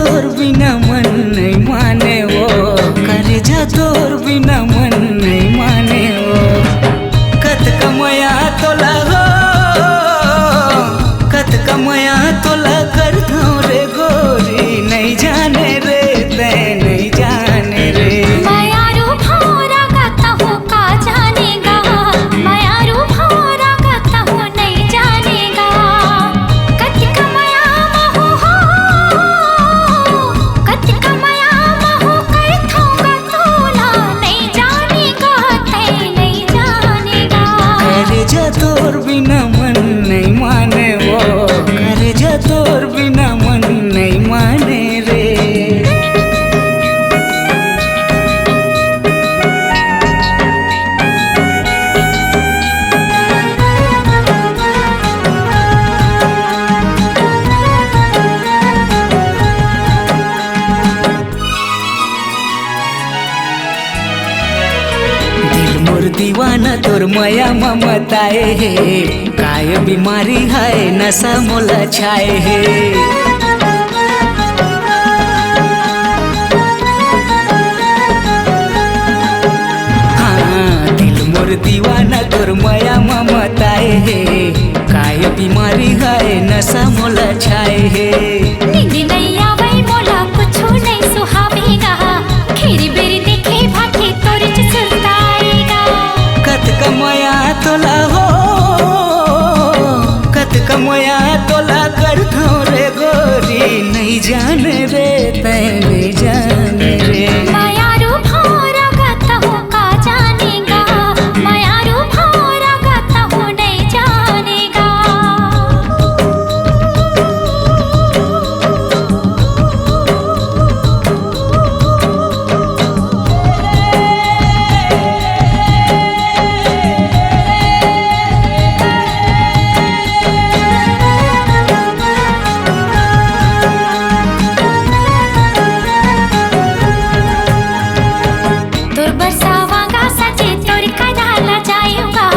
तोर बिना मन नहीं माने वो, करे जा तोर बिना मन नहीं माने वो। कत कमया तोला हो, कत कमया तोला कर दो रे गोरी, नहीं जाने रे ते नहीं जाने रे। मायारू भौरा गाता हूँ का जानेगा, मायारू भौरा गाता हूँ नहीं जानेगा। कत कमया महू हो, कत कमया महू कर दूंगा तोला, नहीं जानेगा ते नहीं जानेगा। करे जा तोर बिना मन नहीं माने वो, करे जा तोर बिना मन नहीं माने रे। दिल मोर दीवाना तोर माया ममताए है, काय बीमारी है नशा मोला छाए है। हाँ दिल मोर दीवाना तोर माया ममताए है, काय बीमारी है नशा मोला छाए है। नींद नहीं आवे मोला कुछ नहीं सुहावेगा, खीरी बेरी देखे भाटे तोर सुलताएगा। कत कमया तोला हो, कत कमया तोला कर दो रे गोरी, नहीं जाने रे ते नहीं जाने रे। मायारू भौरा गाता हूँ का जानेगा, मायारू भौरा गाता हूँ नहीं जानेगा। तोर बरसावांगा सजे तोर कदाला जाएगा,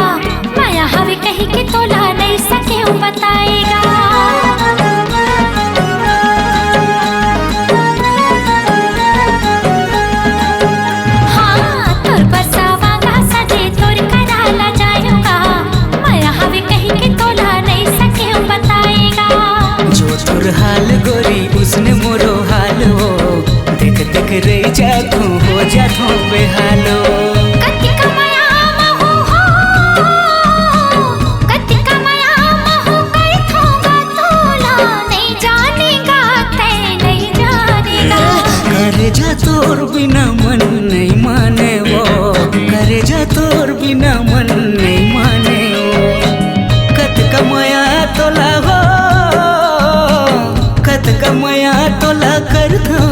माया हवे कही के तोला नहीं सके बताएगा। हाँ तोर बरसावांगा सजे तोर कदाला जाएगा, माया हवे कही के तोला नहीं सके बताएगा। जो तोर हाल गोरी उसने मोरो हाल हो, देख देख रे जातू हो जातू बेहालो। कत कमया महू हो, कत कमया महू कर दूंगा तोला, नहीं जानेगा ते नहीं जानेगा। करे जा तोर बिना मन नहीं माने वो, करे जा तोर बिना मन नहीं माने वो। कत कमया तोला हो, कत कमया तोला कर दो